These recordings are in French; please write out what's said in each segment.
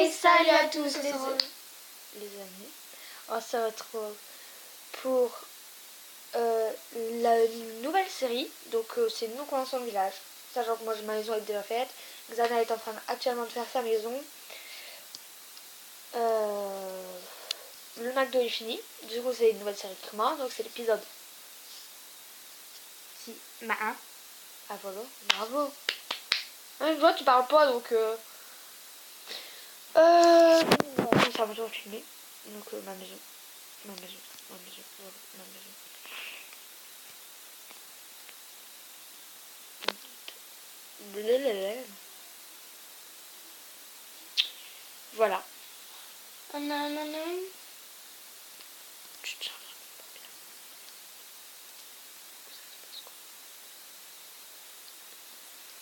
Hey, salut à tous les amis. Alors, ça va être pour la nouvelle série. Donc c'est Nous commençons le village. Sachant que moi ma maison est déjà faite. Xana est en train actuellement de faire sa maison. Le McDo est fini. Du coup c'est une nouvelle série qui commence. Donc c'est l'épisode 1. Ah voilà, bravo. Je vois tu parles pas donc ça va toujours filmer. Donc ma maison. Voilà.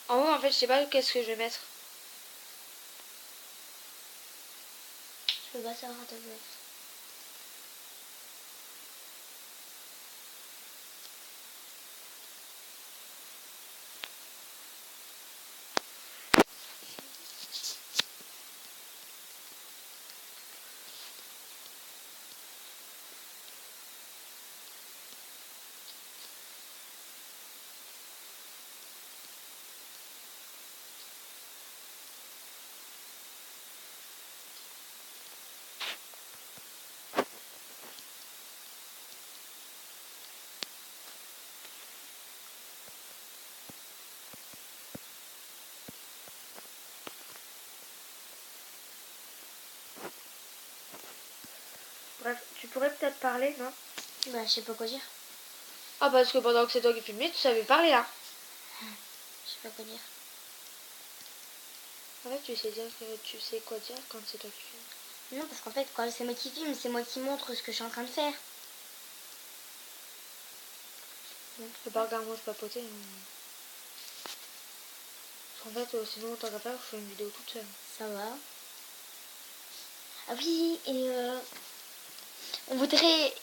En haut, en fait, je sais pas qu'est-ce que je vais mettre. Je peux pas savoir ta place. Bref, tu pourrais peut-être parler, non? Bah, je sais pas quoi dire. Ah, parce que pendant que c'est toi qui filmais, tu savais parler, hein. Je sais pas quoi dire. En fait, tu sais quoi dire quand c'est toi qui filmes. Non, parce qu'en fait, quand c'est moi qui filme, c'est moi qui montre ce que je suis en train de faire. Non, tu peux pas regarder moi se papoter. Parce qu'en fait, sinon, tant qu'à faire, je fais une vidéo toute seule. Ça va. Ah oui, et on voudrait...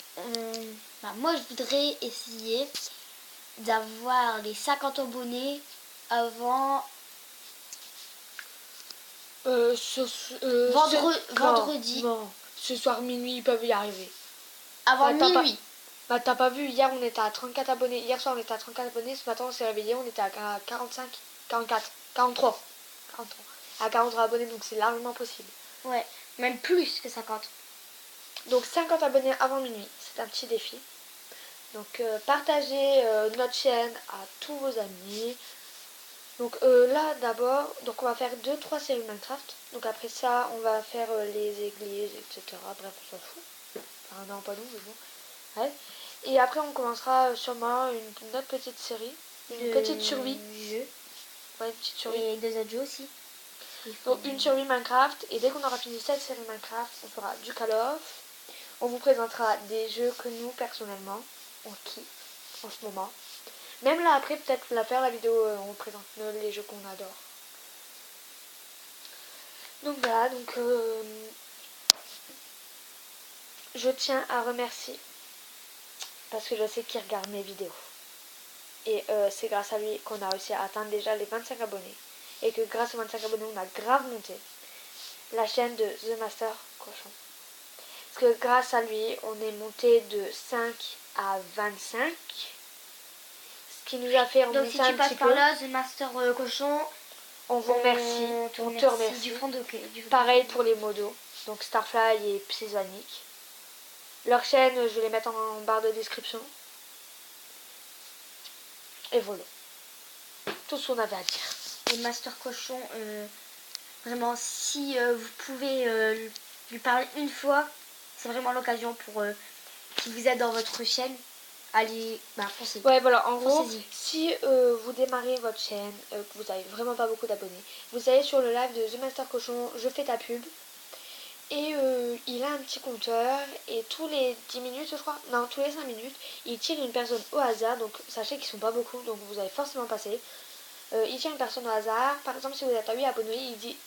moi, je voudrais essayer d'avoir les 50 abonnés avant... vendredi. Non, ce soir minuit, ils peuvent y arriver. Avant minuit. Bah, t'as pas vu, hier on était à 34 abonnés. Hier soir on était à 34 abonnés. Ce matin on s'est réveillé, on était à 45, 44, 43. 43. À 43 abonnés, donc c'est largement possible. Ouais, même plus que 50. Donc 50 abonnés avant minuit, c'est un petit défi. Donc partagez notre chaîne à tous vos amis. Donc là d'abord, donc on va faire 2-3 séries Minecraft. Donc après ça, on va faire les églises, etc. Bref, on s'en fout. Enfin non, pas nous, mais bon. Ouais. Et après on commencera sûrement une autre petite série. Une petite survie. Ouais, une petite survie. Et des autres jeux aussi. Donc une survie Minecraft. Et dès qu'on aura fini cette série Minecraft, on fera du Call of. On vous présentera des jeux que nous, personnellement, on kiffe en ce moment. Même là, après, peut-être la faire la vidéo, on présente les jeux qu'on adore. Donc voilà, donc je tiens à remercier, parce que je sais qu'il regarde mes vidéos. Et c'est grâce à lui qu'on a réussi à atteindre déjà les 25 abonnés. Et que grâce aux 25 abonnés, on a grave monté la chaîne de The Master Cochon. Parce que grâce à lui, on est monté de 5 à 25. Ce qui nous a fait remonter un petit peu. Donc si tu passes par là, The Master Cochon, on vous remercie. On te remercie. Du fond de Pareil pour les modos. Donc Starfly et Psysonic. Leur chaîne, je vais les mettre en barre de description. Et voilà. Tout ce qu'on avait à dire. Et Master Cochon, vraiment, si vous pouvez lui parler une fois, c'est vraiment l'occasion pour qu'il vous aide dans votre chaîne. Allez, foncez. Ouais, voilà, en gros, si vous démarrez votre chaîne, que vous avez vraiment pas beaucoup d'abonnés, vous allez sur le live de The Master Cochon, je fais ta pub. Et il a un petit compteur et tous les 10 minutes, je crois, non, tous les 5 minutes, il tire une personne au hasard. Donc sachez qu'ils sont pas beaucoup, donc vous allez forcément passer. Il tire une personne au hasard. Par exemple, si vous êtes à 8 abonnés, il dit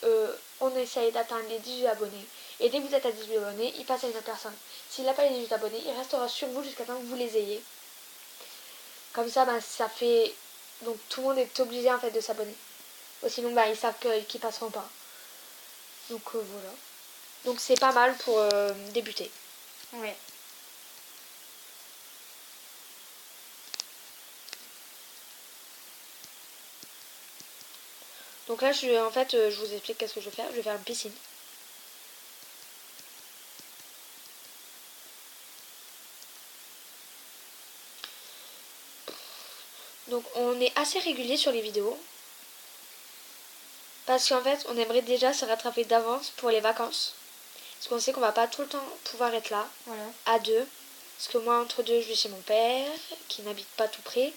on essaye d'atteindre les 18 abonnés. Et dès que vous êtes à 18 abonnés, il passe à une autre personne. S'il n'a pas les 18 abonnés, il restera sur vous jusqu'à temps que vous les ayez. Comme ça, ça fait... Donc tout le monde est obligé en fait de s'abonner. Sinon, ils savent qu'ils passeront pas. Donc voilà. Donc c'est pas mal pour débuter. Ouais. Donc là, en fait, je vous explique qu'est-ce que je vais faire. Je vais faire une piscine. Donc on est assez régulier sur les vidéos. Parce qu'en fait, on aimerait déjà se rattraper d'avance pour les vacances. Parce qu'on sait qu'on va pas tout le temps pouvoir être là, Voilà. à deux. Parce que moi, entre deux, je vais chez mon père, qui n'habite pas tout près.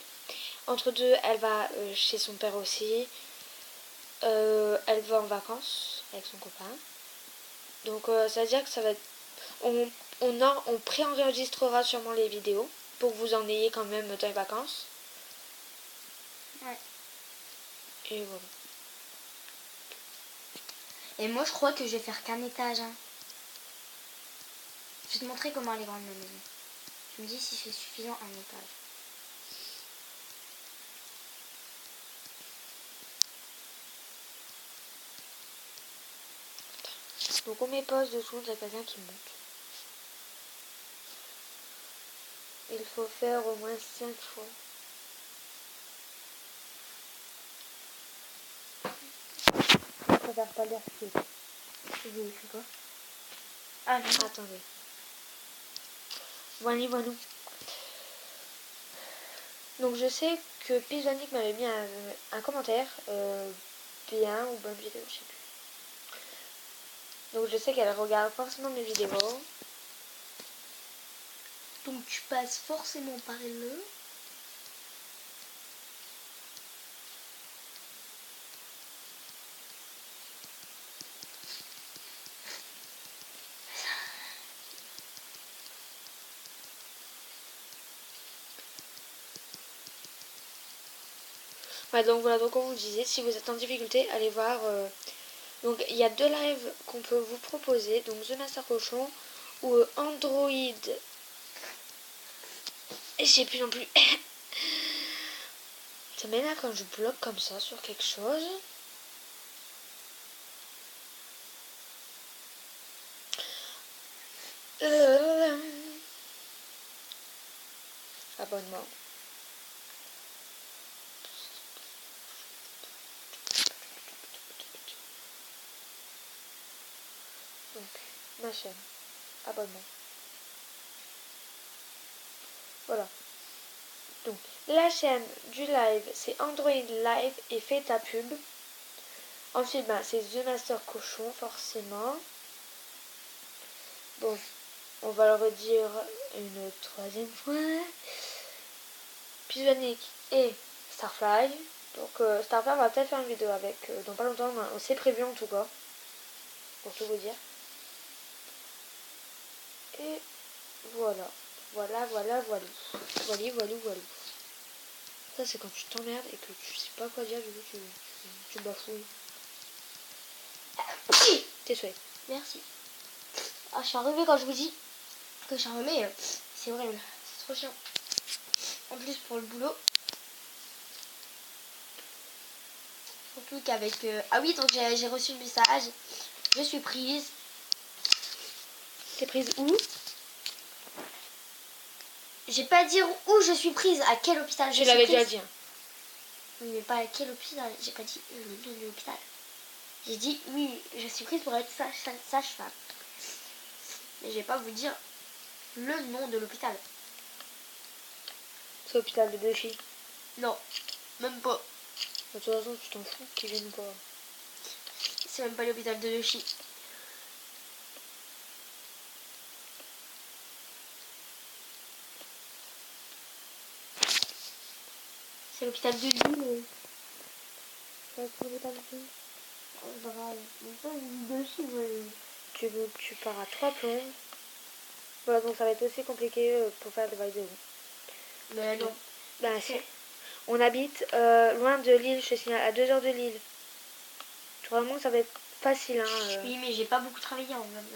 Entre deux, elle va chez son père aussi. Elle va en vacances avec son copain. Donc ça veut dire que ça va être... On pré-enregistrera sûrement les vidéos pour que vous en ayez quand même dans les vacances. Ouais. Et voilà. Et moi, je crois que je vais faire qu'un étage. Hein. Je vais te montrer comment elle est grande ma maison. Je me dis si c'est suffisant un étage. Donc on met pause dessous, il y a quelqu'un qui monte. Il faut faire au moins 5 fois. Je préfère pas l'air pied. J'ai fait quoi? Ah non. Attendez. Voilà, voilà. Donc je sais que Pigeonic m'avait mis un commentaire bien ou bonne vidéo, je sais plus. Donc je sais qu'elle regarde forcément mes vidéos. Donc tu passes forcément par le. Ouais, donc voilà, donc on vous disait, si vous êtes en difficulté, allez voir. Donc il y a 2 lives qu'on peut vous proposer, donc The Master Cochon ou Android. Et je sais plus non plus. Ça m'énerve quand je bloque comme ça sur quelque chose. Abonnement. Donc, ma chaîne. Abonnement. Voilà. Donc, la chaîne du live, c'est Android Live et fais ta pub. Ensuite, c'est The Master Cochon, forcément. Bon, on va le redire une 3e fois. Pigeonic et Starfly. Donc, Starfly, on va peut-être faire une vidéo avec dans pas longtemps. On s'est prévu en tout cas. Pour tout vous dire. Et voilà. Voilà. Voilà. Ça, c'est quand tu t'emmerdes et que tu sais pas quoi dire, du coup, tu bafouilles. T'es souhaité. Merci. Ah, je suis enrhumée quand je vous dis que je suis enrhumée. C'est horrible. C'est trop chiant. En plus, pour le boulot. Surtout qu'avec. Ah oui, donc j'ai reçu le message. Je suis prise. T'es prise où? J'ai pas dit où je suis prise, à quel hôpital je Je suis l'avais prise. déjà dit. Oui, mais pas à quel hôpital. J'ai pas dit le nom de l'hôpital. J'ai dit oui, je suis prise pour être sage-femme. Mais je vais pas vous dire le nom de l'hôpital. C'est l'hôpital de Buffy. Non, même pas. De toute façon, tu t'en fous qu'ils viennent pas. C'est même pas l'hôpital de Yoshi. C'est l'hôpital de Lille. C'est l'hôpital de Buffy. Tu pars à 3 plombs. Voilà, donc ça va être aussi compliqué pour faire des vidéos. Mais non. Ben si. On habite loin de Lille, je te signale, à 2 heures de Lille. Vraiment, ça va être facile. Hein, Oui, mais j'ai pas beaucoup travaillé en même.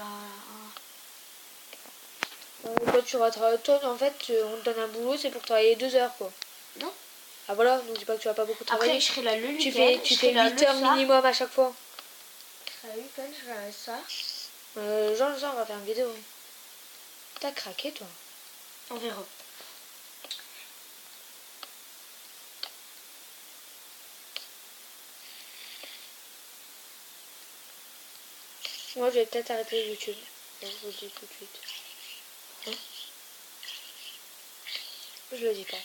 Toi, toi, en fait, on te donne un boulot, c'est pour travailler 2 heures, quoi. Non. Ah voilà, donc dis pas que tu vas pas beaucoup travailler. Après, je serai là le Tu week-end. fais 8 heures minimum à chaque fois. Salut, quand je regarde ça. Genre, on va faire une vidéo. T'as craqué, toi? On verra. Moi, je vais peut-être arrêter YouTube. Je vous le dis tout de suite. Hein? Je le dis pas.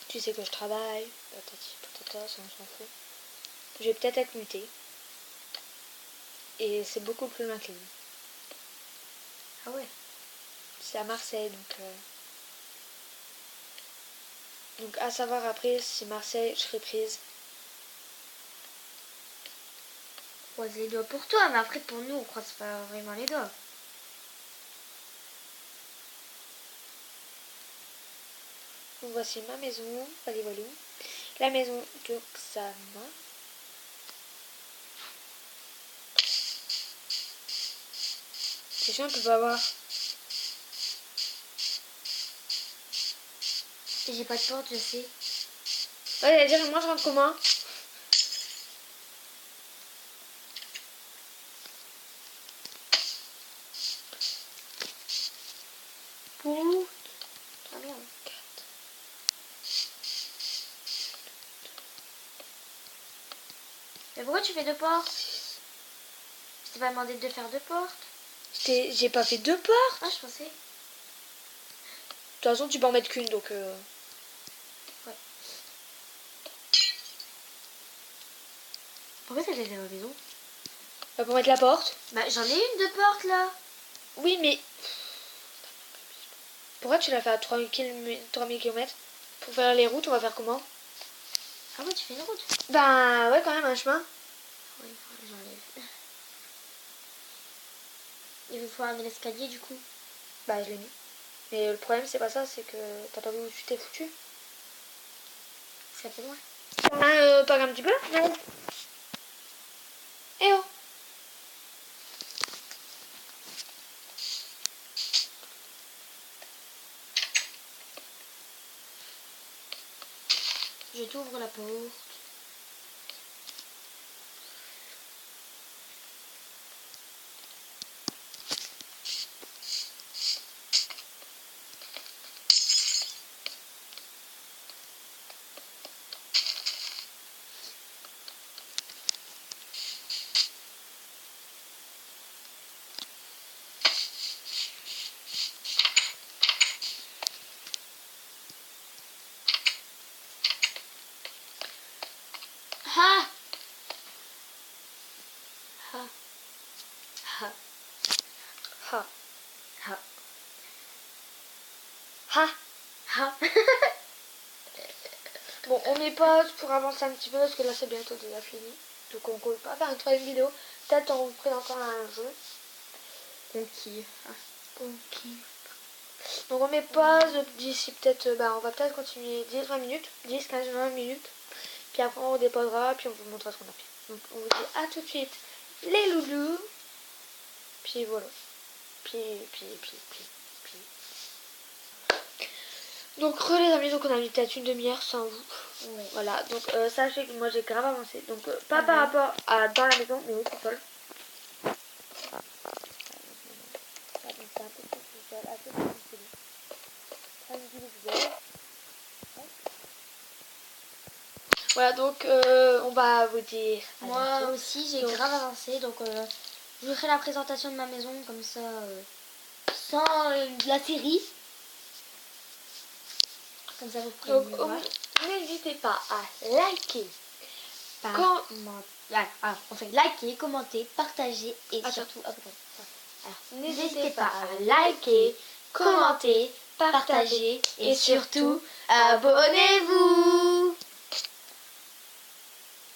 Tu sais que je travaille. Patati patata, ça on s'en fout. Je vais peut-être être mutée. Et c'est beaucoup plus loin que lui. Ah ouais. C'est à Marseille, donc à savoir après si Marseille je serai prise. On croise les doigts pour toi, mais après pour nous, on croise pas vraiment les doigts. Donc voici ma maison, allez voilà. La maison de Xama. C'est chiant, on peut pas voir. J'ai pas de porte, je sais. Ouais, il dire moi je rentre comment? Pour. Ah merde. Mais pourquoi tu fais deux portes? Je t'ai pas demandé de faire deux portes. J'ai pas fait 2 portes. Ah, je pensais. De toute façon, tu peux en mettre qu'une, donc... Ouais. Pourquoi ça fait la maison? Bah, pour mettre la porte. Bah, j'en ai une de porte là. Oui, mais... Pourquoi tu l'as fait à 3000 km? Pour faire les routes, on va faire comment? Ah ouais, tu fais une route. Ben, ouais, quand même, un chemin. Oui, j'enlève. Il faut un escalier du coup. Bah, je l'ai mis. Mais le problème, c'est pas ça, c'est que t'as pas vu où tu t'es foutu. Ça fait loin. Pas un petit peu? Non. Eh oh! Je t'ouvre la porte. Ah! Ah! Ah! Ha. Ah! Ha. Ah! Bon, on met pause pour avancer un petit peu parce que là c'est bientôt déjà fini. Donc on ne peut pas faire une troisième vidéo. Peut-être en vous présentant un jeu. Conquis. Conquis. Donc on met pause d'ici peut-être, on va peut-être continuer 10-20 minutes, 10-15-20 minutes. Puis après on redéposera, puis on vous montrera ce qu'on a fait. Donc on vous dit à tout de suite les loulous. Puis voilà. Puis. Donc les amis, donc on a mis peut-être une demi-heure sans vous. Ouais. Voilà, donc sachez que moi j'ai grave avancé. Donc pas par rapport à dans la maison, mais aussi seul. Voilà, donc on va vous dire. Moi aussi, j'ai grave avancé, donc je vous ferai la présentation de ma maison comme ça, sans la série. Comme ça, vous pourrez Donc mieux voir. n'hésitez pas à liker. On fait liker, commenter, partager et surtout abonner. Alors, n'hésitez pas à liker, commenter, partager et surtout abonnez-vous.